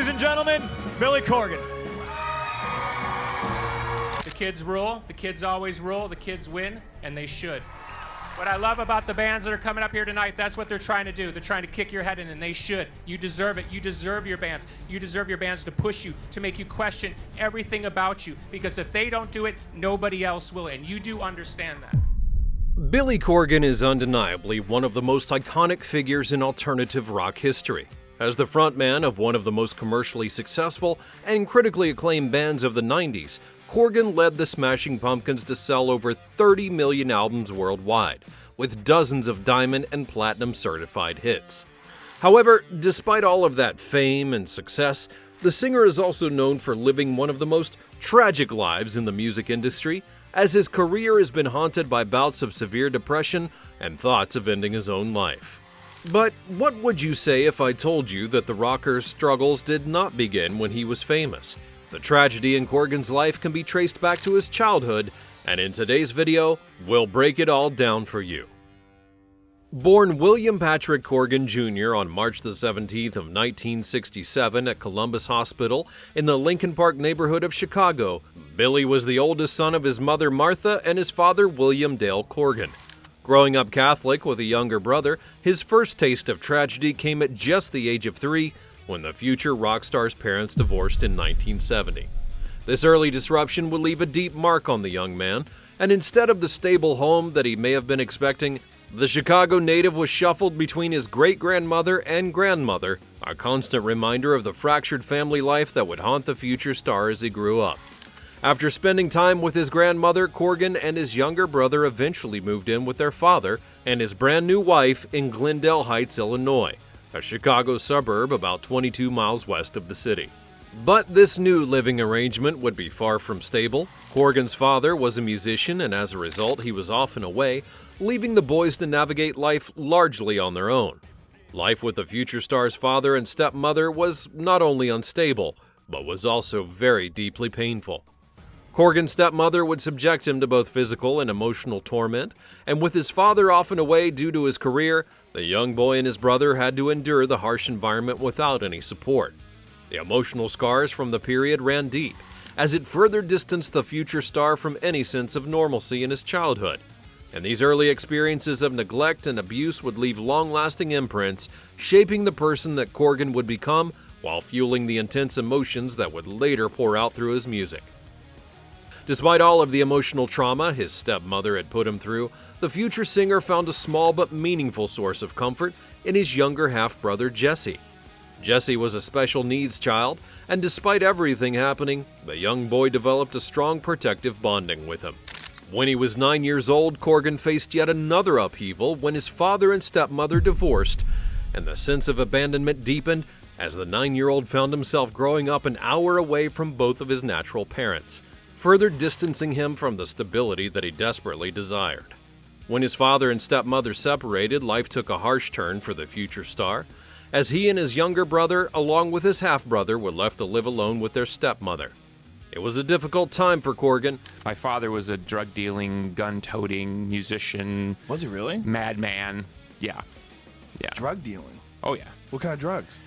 Ladies and gentlemen, Billy Corgan. The kids rule, the kids always rule, the kids win, and they should. What I love about the bands that are coming up here tonight, that's what they're trying to do. They're trying to kick your head in, and they should. You deserve it. You deserve your bands. You deserve your bands to push you, to make you question everything about you. Because if they don't do it, nobody else will, and you do understand that. Billy Corgan is undeniably one of the most iconic figures in alternative rock history. As the frontman of one of the most commercially successful and critically acclaimed bands of the 90s, Corgan led the Smashing Pumpkins to sell over 30 million albums worldwide, with dozens of diamond and platinum certified hits. However, despite all of that fame and success, the singer is also known for living one of the most tragic lives in the music industry, as his career has been haunted by bouts of severe depression and thoughts of ending his own life. But what would you say if I told you that the rocker's struggles did not begin when he was famous? The tragedy in Corgan's life can be traced back to his childhood, and in today's video, we'll break it all down for you. Born William Patrick Corgan Jr. on March the 17th of 1967 at Columbus Hospital in the Lincoln Park neighborhood of Chicago, Billy was the oldest son of his mother Martha and his father William Dale Corgan. Growing up Catholic with a younger brother, his first taste of tragedy came at just the age of 3 when the future rock star's parents divorced in 1970. This early disruption would leave a deep mark on the young man, and instead of the stable home that he may have been expecting, the Chicago native was shuffled between his great-grandmother and grandmother, a constant reminder of the fractured family life that would haunt the future star as he grew up. After spending time with his grandmother, Corgan and his younger brother eventually moved in with their father and his brand new wife in Glendale Heights, Illinois, a Chicago suburb about 22 miles west of the city. But this new living arrangement would be far from stable. Corgan's father was a musician, and as a result, he was often away, leaving the boys to navigate life largely on their own. Life with the future star's father and stepmother was not only unstable, but was also very deeply painful. Corgan's stepmother would subject him to both physical and emotional torment, and with his father often away due to his career, the young boy and his brother had to endure the harsh environment without any support. The emotional scars from the period ran deep, as it further distanced the future star from any sense of normalcy in his childhood. And these early experiences of neglect and abuse would leave long-lasting imprints, shaping the person that Corgan would become while fueling the intense emotions that would later pour out through his music. Despite all of the emotional trauma his stepmother had put him through, the future singer found a small but meaningful source of comfort in his younger half-brother Jesse. Jesse was a special needs child, and despite everything happening, the young boy developed a strong protective bonding with him. When he was 9 years old, Corgan faced yet another upheaval when his father and stepmother divorced, and the sense of abandonment deepened as the 9-year-old found himself growing up an hour away from both of his natural parents, further distancing him from the stability that he desperately desired. When his father and stepmother separated, life took a harsh turn for the future star, as he and his younger brother, along with his half-brother, were left to live alone with their stepmother. It was a difficult time for Corgan. My father was a drug-dealing, gun-toting musician. Was he really? Madman. Yeah. Drug dealing? Oh, yeah. What kind of drugs?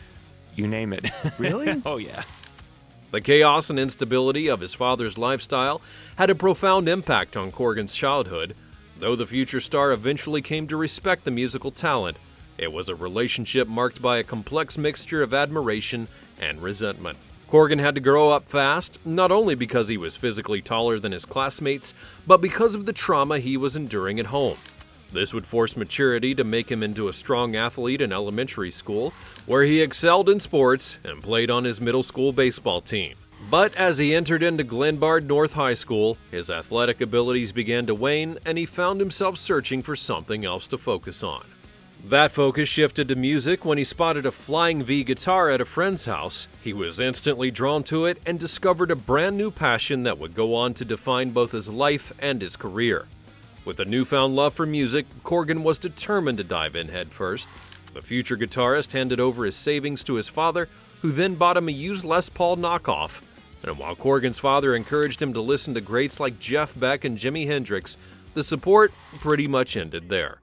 You name it. Really? Oh, yeah. The chaos and instability of his father's lifestyle had a profound impact on Corgan's childhood. Though the future star eventually came to respect the musical talent, it was a relationship marked by a complex mixture of admiration and resentment. Corgan had to grow up fast, not only because he was physically taller than his classmates, but because of the trauma he was enduring at home. This would force maturity to make him into a strong athlete in elementary school, where he excelled in sports and played on his middle school baseball team. But as he entered into Glenbard North High School, his athletic abilities began to wane, and he found himself searching for something else to focus on. That focus shifted to music when he spotted a Flying V guitar at a friend's house. He was instantly drawn to it and discovered a brand new passion that would go on to define both his life and his career. With a newfound love for music, Corgan was determined to dive in headfirst. The future guitarist handed over his savings to his father, who then bought him a used Les Paul knockoff. And while Corgan's father encouraged him to listen to greats like Jeff Beck and Jimi Hendrix, the support pretty much ended there.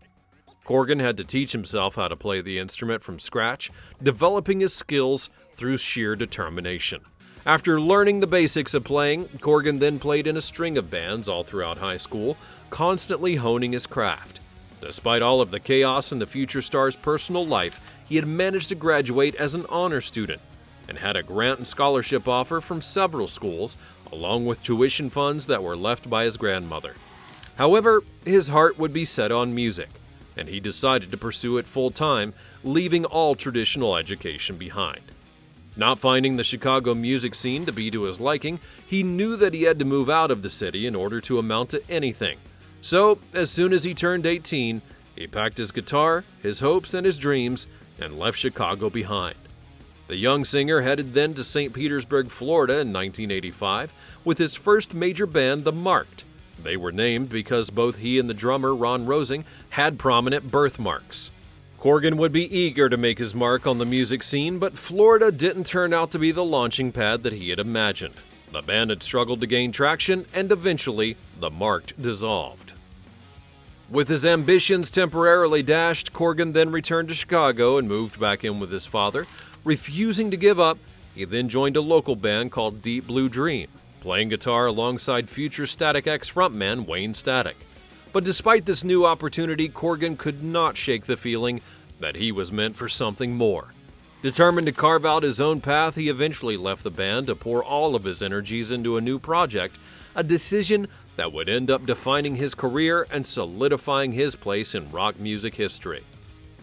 Corgan had to teach himself how to play the instrument from scratch, developing his skills through sheer determination. After learning the basics of playing, Corgan then played in a string of bands all throughout high school, constantly honing his craft. Despite all of the chaos in the future star's personal life, he had managed to graduate as an honor student and had a grant and scholarship offer from several schools, along with tuition funds that were left by his grandmother. However, his heart would be set on music, and he decided to pursue it full-time, leaving all traditional education behind. Not finding the Chicago music scene to be to his liking, he knew that he had to move out of the city in order to amount to anything. So, as soon as he turned 18, he packed his guitar, his hopes, and his dreams, and left Chicago behind. The young singer headed then to St. Petersburg, Florida in 1985 with his first major band, The Marked. They were named because both he and the drummer, Ron Rosing, had prominent birthmarks. Corgan would be eager to make his mark on the music scene, but Florida didn't turn out to be the launching pad that he had imagined. The band had struggled to gain traction, and eventually, The Marked dissolved. With his ambitions temporarily dashed, Corgan then returned to Chicago and moved back in with his father. Refusing to give up, he then joined a local band called Deep Blue Dream, playing guitar alongside future Static X frontman Wayne Static. But despite this new opportunity, Corgan could not shake the feeling that he was meant for something more. Determined to carve out his own path, he eventually left the band to pour all of his energies into a new project, a decision that would end up defining his career and solidifying his place in rock music history.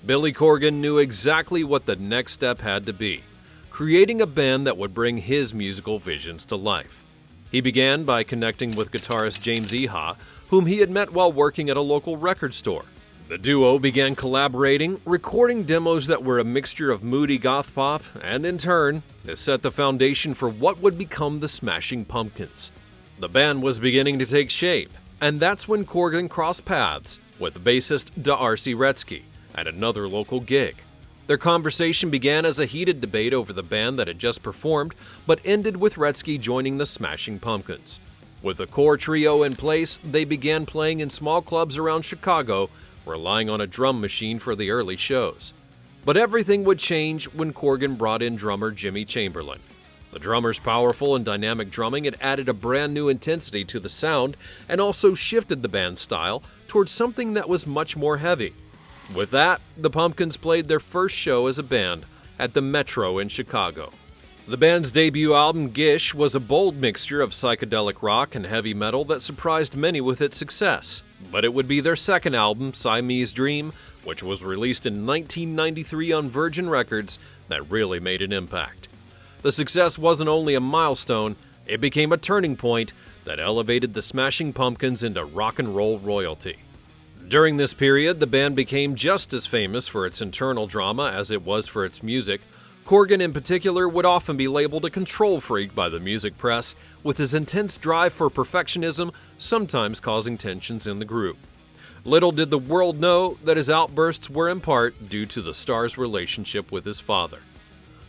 Billy Corgan knew exactly what the next step had to be, creating a band that would bring his musical visions to life. He began by connecting with guitarist James Iha, whom he had met while working at a local record store. The duo began collaborating, recording demos that were a mixture of moody goth pop, and in turn, this set the foundation for what would become the Smashing Pumpkins. The band was beginning to take shape, and that's when Corgan crossed paths with bassist D'Arcy Retsky at another local gig. Their conversation began as a heated debate over the band that had just performed, but ended with Retsky joining the Smashing Pumpkins. With a core trio in place, they began playing in small clubs around Chicago, relying on a drum machine for the early shows. But everything would change when Corgan brought in drummer Jimmy Chamberlain. The drummer's powerful and dynamic drumming had added a brand new intensity to the sound and also shifted the band's style towards something that was much more heavy. With that, the Pumpkins played their first show as a band at the Metro in Chicago. The band's debut album, Gish, was a bold mixture of psychedelic rock and heavy metal that surprised many with its success. But it would be their second album, Siamese Dream, which was released in 1993 on Virgin Records, that really made an impact. The success wasn't only a milestone, it became a turning point that elevated the Smashing Pumpkins into rock and roll royalty. During this period, the band became just as famous for its internal drama as it was for its music. Corgan in particular would often be labeled a control freak by the music press, with his intense drive for perfectionism sometimes causing tensions in the group. Little did the world know that his outbursts were in part due to the star's relationship with his father.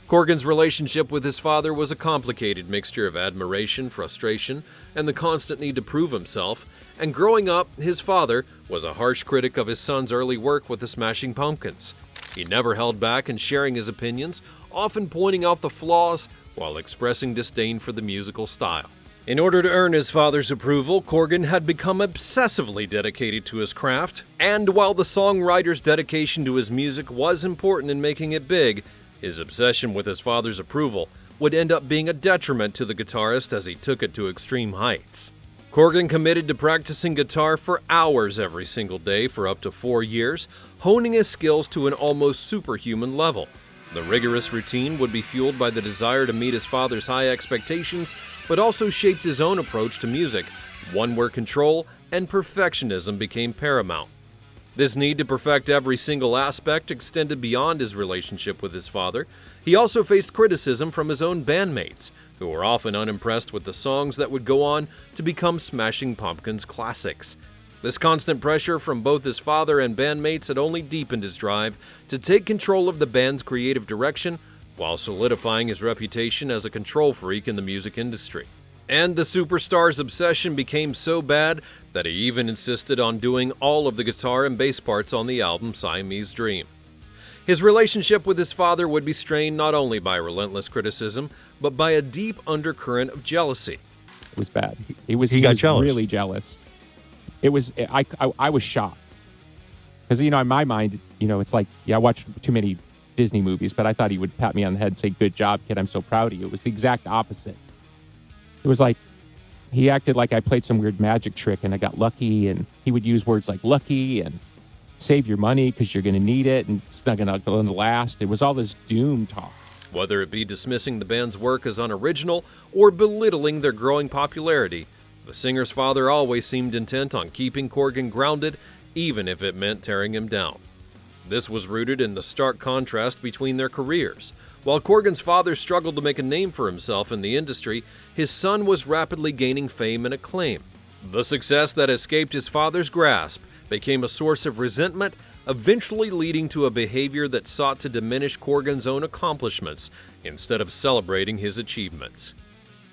Corgan's relationship with his father was a complicated mixture of admiration, frustration, and the constant need to prove himself, and growing up, his father was a harsh critic of his son's early work with the Smashing Pumpkins. He never held back in sharing his opinions, often pointing out the flaws while expressing disdain for the musical style. In order to earn his father's approval, Corgan had become obsessively dedicated to his craft, and while the songwriter's dedication to his music was important in making it big, his obsession with his father's approval would end up being a detriment to the guitarist as he took it to extreme heights. Corgan committed to practicing guitar for hours every single day for up to 4 years, honing his skills to an almost superhuman level. The rigorous routine would be fueled by the desire to meet his father's high expectations, but also shaped his own approach to music, one where control and perfectionism became paramount. This need to perfect every single aspect extended beyond his relationship with his father. He also faced criticism from his own bandmates, who were often unimpressed with the songs that would go on to become Smashing Pumpkins classics. This constant pressure from both his father and bandmates had only deepened his drive to take control of the band's creative direction while solidifying his reputation as a control freak in the music industry. And the superstar's obsession became so bad that he even insisted on doing all of the guitar and bass parts on the album Siamese Dream. His relationship with his father would be strained not only by relentless criticism, but by a deep undercurrent of jealousy. It was bad. He got jealous. Really jealous. It was. I was shocked because in my mind, it's like, I watched too many Disney movies, but I thought he would pat me on the head and say, "Good job, kid. I'm so proud of you." It was the exact opposite. It was like he acted like I played some weird magic trick and I got lucky, and he would use words like lucky and save your money because you're going to need it, and it's not going to last. It was all this doom talk. Whether it be dismissing the band's work as unoriginal or belittling their growing popularity, the singer's father always seemed intent on keeping Corgan grounded, even if it meant tearing him down. This was rooted in the stark contrast between their careers. While Corgan's father struggled to make a name for himself in the industry, his son was rapidly gaining fame and acclaim. The success that escaped his father's grasp became a source of resentment, eventually leading to a behavior that sought to diminish Corgan's own accomplishments instead of celebrating his achievements.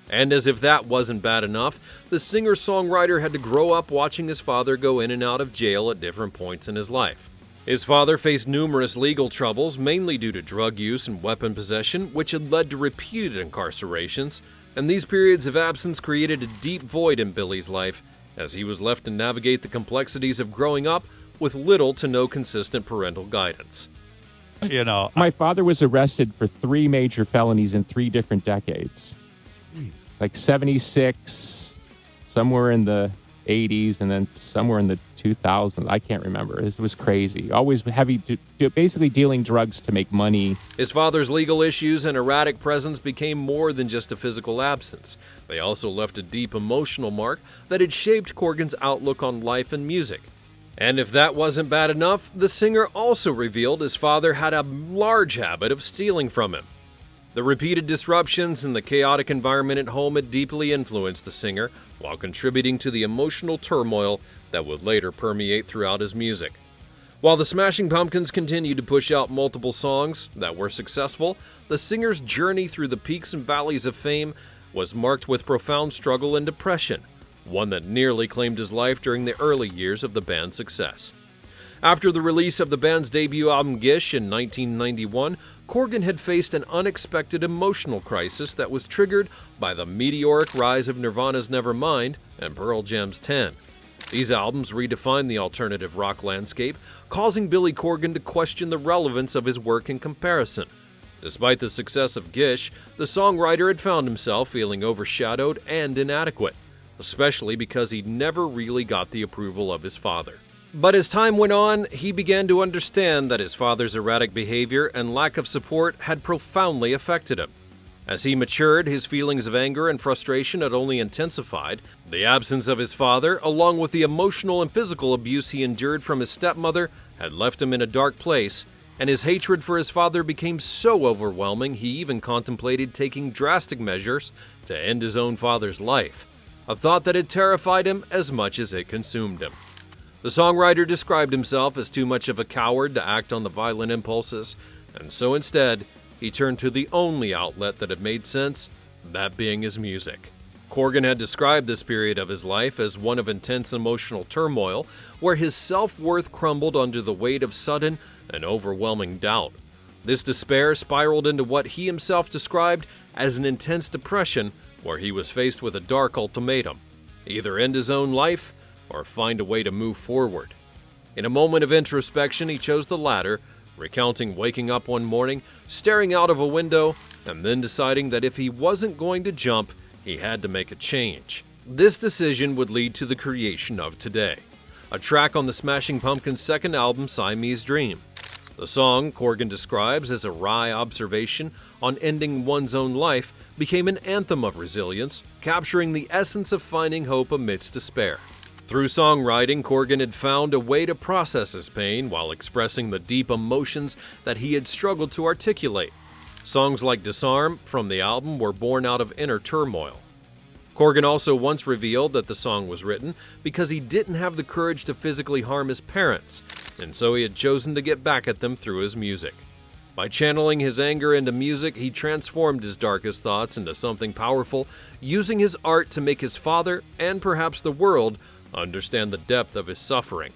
And as if that wasn't bad enough, the singer-songwriter had to grow up watching his father go in and out of jail at different points in his life. His father faced numerous legal troubles, mainly due to drug use and weapon possession, which had led to repeated incarcerations, and these periods of absence created a deep void in Billy's life, as he was left to navigate the complexities of growing up with little to no consistent parental guidance. My father was arrested for 3 major felonies in 3 different decades. Like 76, somewhere in the 80s, and then somewhere in the 2000s. I can't remember. It was crazy. Always heavy, basically dealing drugs to make money. His father's legal issues and erratic presence became more than just a physical absence. They also left a deep emotional mark that had shaped Corgan's outlook on life and music. And if that wasn't bad enough, the singer also revealed his father had a large habit of stealing from him. The repeated disruptions and the chaotic environment at home had deeply influenced the singer, while contributing to the emotional turmoil that would later permeate throughout his music. While the Smashing Pumpkins continued to push out multiple songs that were successful, the singer's journey through the peaks and valleys of fame was marked with profound struggle and depression, one that nearly claimed his life during the early years of the band's success. After the release of the band's debut album Gish in 1991, Corgan had faced an unexpected emotional crisis that was triggered by the meteoric rise of Nirvana's Nevermind and Pearl Jam's 10. These albums redefined the alternative rock landscape, causing Billy Corgan to question the relevance of his work in comparison. Despite the success of Gish, the songwriter had found himself feeling overshadowed and inadequate, especially because he never really got the approval of his father. But as time went on, he began to understand that his father's erratic behavior and lack of support had profoundly affected him. As he matured, his feelings of anger and frustration had only intensified. The absence of his father, along with the emotional and physical abuse he endured from his stepmother, had left him in a dark place, and his hatred for his father became so overwhelming he even contemplated taking drastic measures to end his own father's life, a thought that had terrified him as much as it consumed him. The songwriter described himself as too much of a coward to act on the violent impulses, and so instead, he turned to the only outlet that had made sense, that being his music. Corgan had described this period of his life as one of intense emotional turmoil, where his self-worth crumbled under the weight of sudden and overwhelming doubt. This despair spiraled into what he himself described as an intense depression, where he was faced with a dark ultimatum: either end his own life or find a way to move forward. In a moment of introspection, he chose the latter, recounting waking up one morning, staring out of a window, and then deciding that if he wasn't going to jump, he had to make a change. This decision would lead to the creation of Today, a track on the Smashing Pumpkins' second album, Siamese Dream. The song, Corgan describes as a wry observation on ending one's own life, became an anthem of resilience, capturing the essence of finding hope amidst despair. Through songwriting, Corgan had found a way to process his pain while expressing the deep emotions that he had struggled to articulate. Songs like Disarm from the album were born out of inner turmoil. Corgan also once revealed that the song was written because he didn't have the courage to physically harm his parents, and so he had chosen to get back at them through his music. By channeling his anger into music, he transformed his darkest thoughts into something powerful, using his art to make his father, and perhaps the world, understand the depth of his suffering.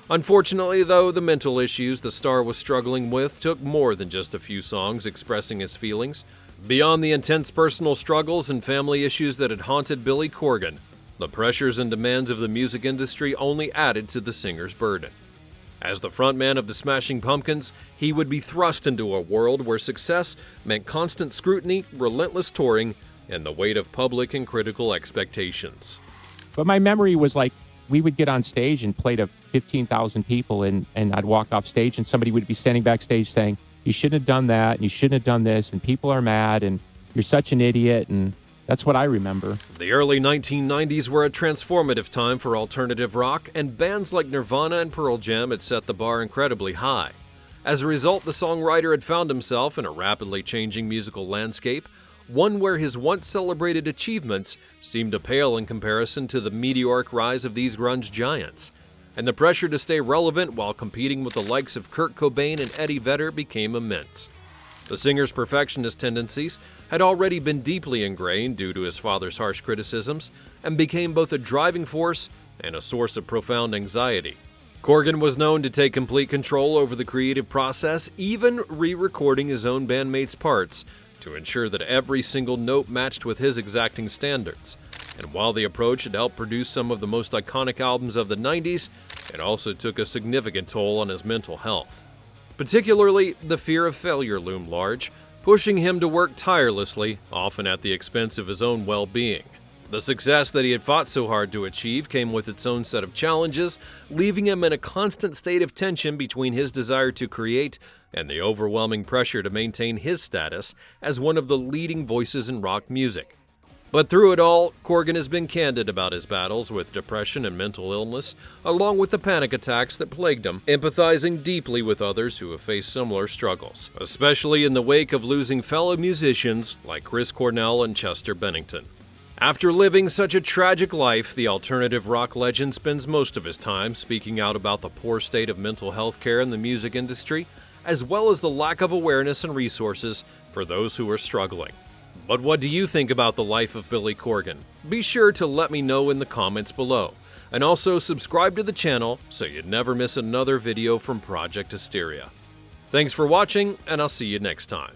Unfortunately, though, the mental issues the star was struggling with took more than just a few songs expressing his feelings. Beyond the intense personal struggles and family issues that had haunted Billy Corgan, the pressures and demands of the music industry only added to the singer's burden. As the frontman of the Smashing Pumpkins, he would be thrust into a world where success meant constant scrutiny, relentless touring, and the weight of public and critical expectations. But my memory was like, we would get on stage and play to 15,000 people, and I'd walk off stage and somebody would be standing backstage saying, you shouldn't have done that, and you shouldn't have done this, and people are mad, and you're such an idiot, and that's what I remember. The early 1990s were a transformative time for alternative rock, and bands like Nirvana and Pearl Jam had set the bar incredibly high. As a result, the songwriter had found himself in a rapidly changing musical landscape, one where his once-celebrated achievements seemed to pale in comparison to the meteoric rise of these grunge giants. And the pressure to stay relevant while competing with the likes of Kurt Cobain and Eddie Vedder became immense. The singer's perfectionist tendencies had already been deeply ingrained due to his father's harsh criticisms and became both a driving force and a source of profound anxiety. Corgan was known to take complete control over the creative process, even re-recording his own bandmates' parts to ensure that every single note matched with his exacting standards. And while the approach had helped produce some of the most iconic albums of the 90s, it also took a significant toll on his mental health. Particularly, the fear of failure loomed large, pushing him to work tirelessly, often at the expense of his own well-being. The success that he had fought so hard to achieve came with its own set of challenges, leaving him in a constant state of tension between his desire to create and the overwhelming pressure to maintain his status as one of the leading voices in rock music. But through it all, Corgan has been candid about his battles with depression and mental illness, along with the panic attacks that plagued him, empathizing deeply with others who have faced similar struggles, especially in the wake of losing fellow musicians like Chris Cornell and Chester Bennington. After living such a tragic life, the alternative rock legend spends most of his time speaking out about the poor state of mental health care in the music industry, as well as the lack of awareness and resources for those who are struggling. But what do you think about the life of Billy Corgan? Be sure to let me know in the comments below. And also subscribe to the channel so you never miss another video from Project Hysteria. Thanks for watching, and I'll see you next time.